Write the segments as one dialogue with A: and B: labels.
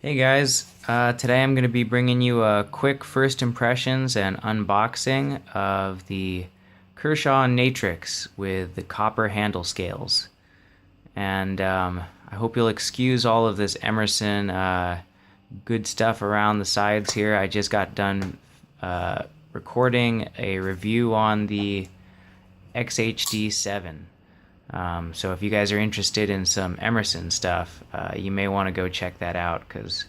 A: Hey guys, today I'm going to be bringing you a quick first impressions and unboxing of the Kershaw Natrix with the copper handle scales. And I hope you'll excuse all of this Emerson good stuff around the sides here. I just got done recording a review on the XHD7. So if you guys are interested in some Emerson stuff, you may want to go check that out because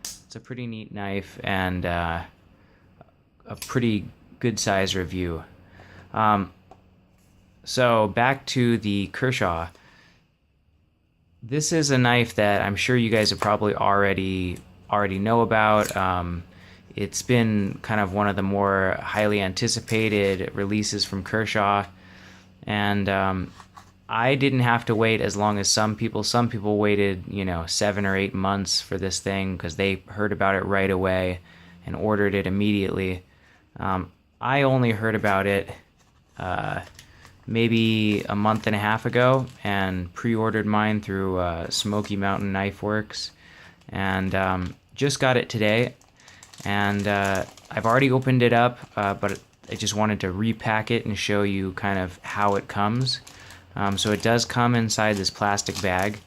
A: it's a pretty neat knife and a pretty good size review. So back to the Kershaw. This is a knife that I'm sure you guys have probably already know about. It's been kind of one of the more highly anticipated releases from Kershaw, and I didn't have to wait as long as some people. Some people waited, 7 or 8 months for this thing because they heard about it right away and ordered it immediately. I only heard about it maybe a month and a half ago and pre-ordered mine through Smoky Mountain Knife Works, and just got it today. And I've already opened it up, but I just wanted to repack it and show you kind of how it comes. So it does come inside this plastic bag,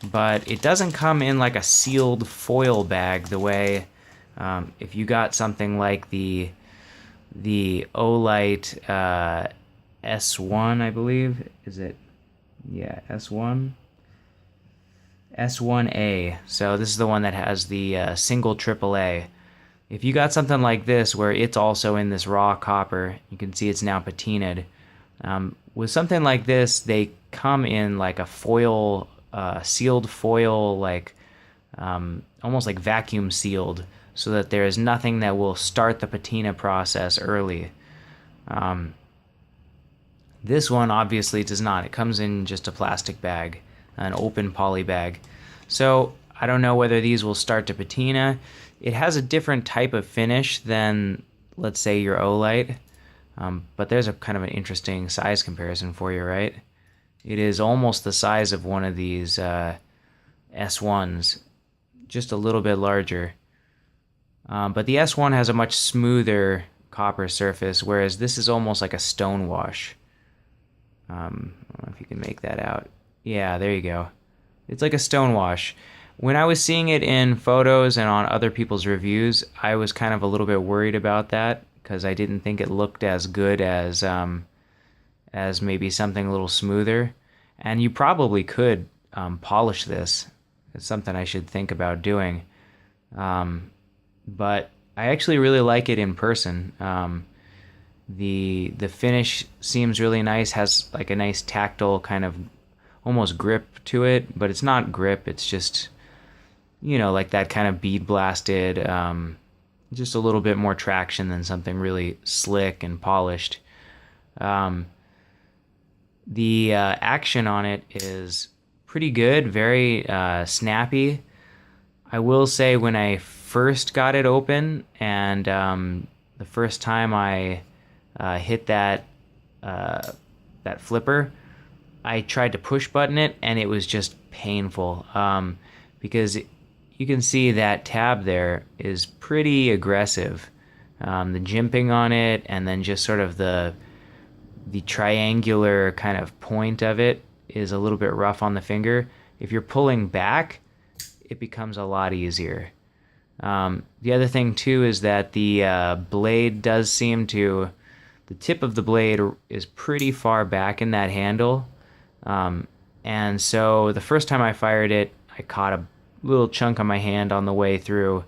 A: but it doesn't come in like a sealed foil bag the way if you got something like the Olight S1, I believe. Is it? Yeah, S1? S1A. So this is the one that has the single AAA. If you got something like this where it's also in this raw copper, you can see it's now patinaed. With something like this, they come in like a foil, sealed foil, like almost like vacuum sealed, so that there is nothing that will start the patina process early. This one obviously does not. It comes in just a plastic bag, an open poly bag. So I don't know whether these will start to patina. It has a different type of finish than, let's say, your Olight. But there's a kind of an interesting size comparison for you, right? It is almost the size of one of these S1s, just a little bit larger. But the S1 has a much smoother copper surface, whereas this is almost like a stone wash. I don't know if you can make that out. Yeah, there you go. It's like a stone wash. When I was seeing it in photos and on other people's reviews, I was kind of a little bit worried about that, because I didn't think it looked as good as maybe something a little smoother. And you probably could polish this. It's something I should think about doing. But I actually really like it in person. The finish seems really nice, has like a nice tactile kind of almost grip to it, but it's not grip, it's just, like that kind of bead blasted, just a little bit more traction than something really slick and polished. The action on it is pretty good, very snappy. I will say when I first got it open and the first time I hit that flipper, I tried to push button it and it was just painful because you can see that tab there is pretty aggressive. The jimping on it, and then just sort of the triangular kind of point of it is a little bit rough on the finger. If you're pulling back, it becomes a lot easier. The other thing too is that the blade does seem to, the tip of the blade is pretty far back in that handle. And so the first time I fired it, I caught a little chunk on my hand on the way through.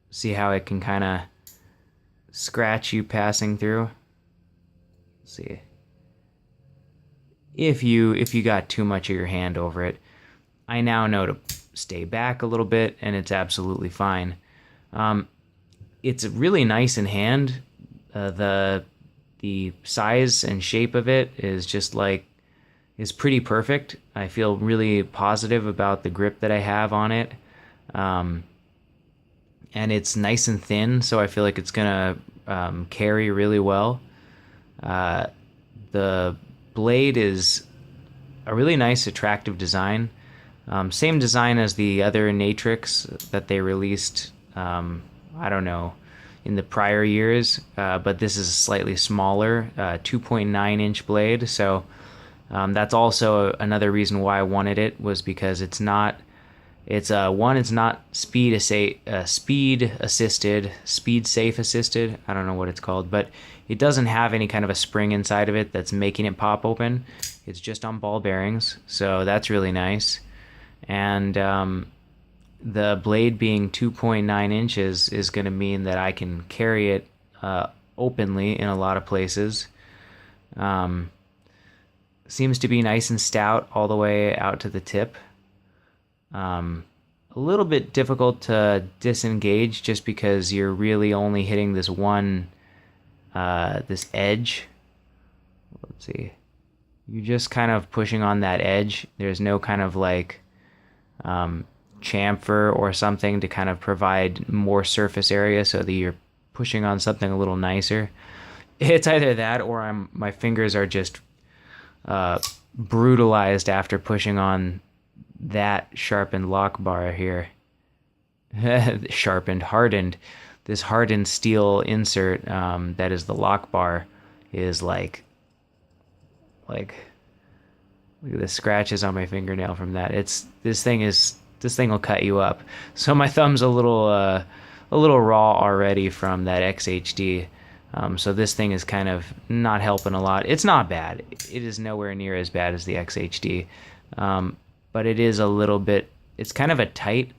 A: See how it can kind of scratch you passing through? Let's see. If you got too much of your hand over it, I now know to stay back a little bit, and it's absolutely fine. It's really nice in hand. The size and shape of it is just like, is pretty perfect. I feel really positive about the grip that I have on it. And it's nice and thin, so I feel like it's gonna carry really well. The blade is a really nice, attractive design. Same design as the other Natrix that they released, I don't know, in the prior years, but this is a slightly smaller 2.9-inch blade. So that's also another reason why I wanted it, was because it's not speed safe assisted. I don't know what it's called, but it doesn't have any kind of a spring inside of it that's making it pop open. It's just on ball bearings, so that's really nice. And the blade being 2.9 inches is going to mean that I can carry it openly in a lot of places. Seems to be nice and stout all the way out to the tip. A little bit difficult to disengage just because you're really only hitting this one, this edge. Let's see. You're just kind of pushing on that edge. There's no kind of like chamfer or something to kind of provide more surface area so that you're pushing on something a little nicer. It's either that or my fingers are just brutalized after pushing on that sharpened lock bar here. Hardened. This hardened steel insert that is the lock bar is like look at the scratches on my fingernail from that. This thing will cut you up. So my thumb's a little raw already from that XHD. So this thing is kind of not helping a lot. It's not bad. It is nowhere near as bad as the XHD. But it is a little bit, it's kind of a tight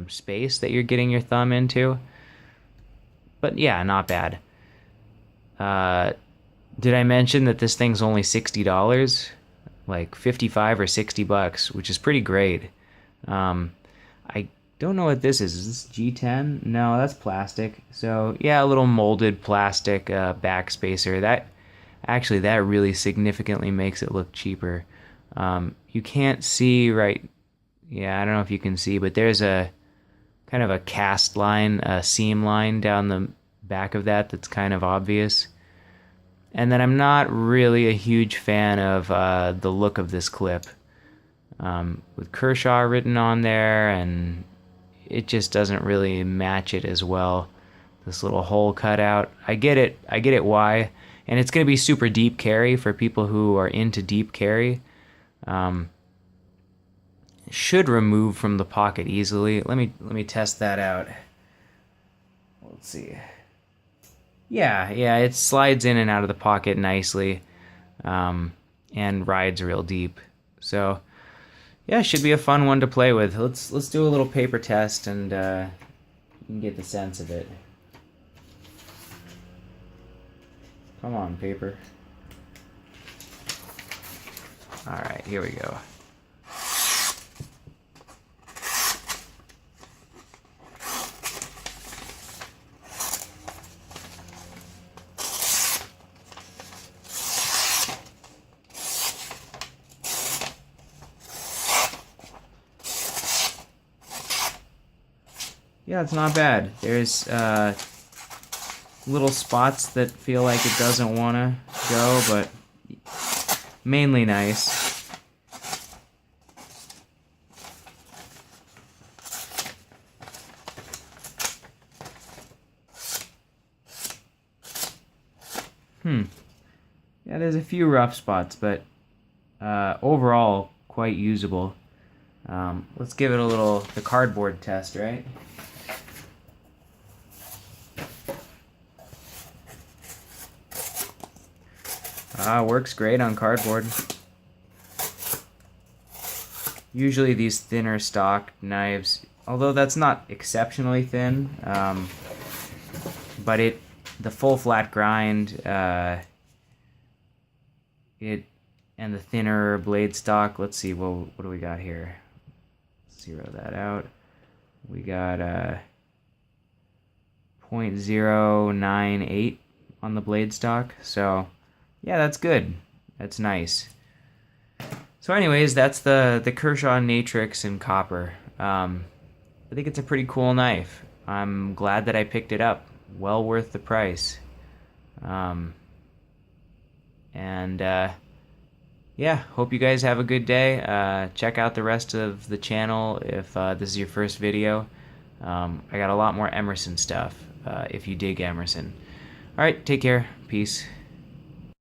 A: space that you're getting your thumb into. But yeah, not bad. Did I mention that this thing's only $60? Like 55 or 60 bucks, which is pretty great. I don't know what this is. Is this G10? No, that's plastic. So yeah, a little molded plastic back spacer. That really significantly makes it look cheaper. You can't see right. Yeah, I don't know if you can see, but there's a kind of a cast line, a seam line down the back of that's kind of obvious. And then I'm not really a huge fan of the look of this clip. With Kershaw written on there, and it just doesn't really match it as well. This little hole cut out. I get it why. And it's going to be super deep carry for people who are into deep carry. Should remove from the pocket easily. Let me test that out. Let's see. Yeah, it slides in and out of the pocket nicely, and rides real deep. So, yeah, should be a fun one to play with. Let's do a little paper test, and you can get the sense of it. Come on, paper. All right, here we go. Yeah, it's not bad. There's little spots that feel like it doesn't want to go, but mainly nice. Yeah, there's a few rough spots, but overall quite usable. Let's give it the cardboard test, right? Works great on cardboard. Usually these thinner stock knives, although that's not exceptionally thin, but the full flat grind, and the thinner blade stock. Let's see, what do we got here? Zero that out. We got 0.098 on the blade stock, so yeah, that's good. That's nice. So anyways, that's the Kershaw Natrix in copper. I think it's a pretty cool knife. I'm glad that I picked it up. Well worth the price. Yeah, yeah, hope you guys have a good day. Check out the rest of the channel if this is your first video. I got a lot more Emerson stuff if you dig Emerson. All right, take care. Peace.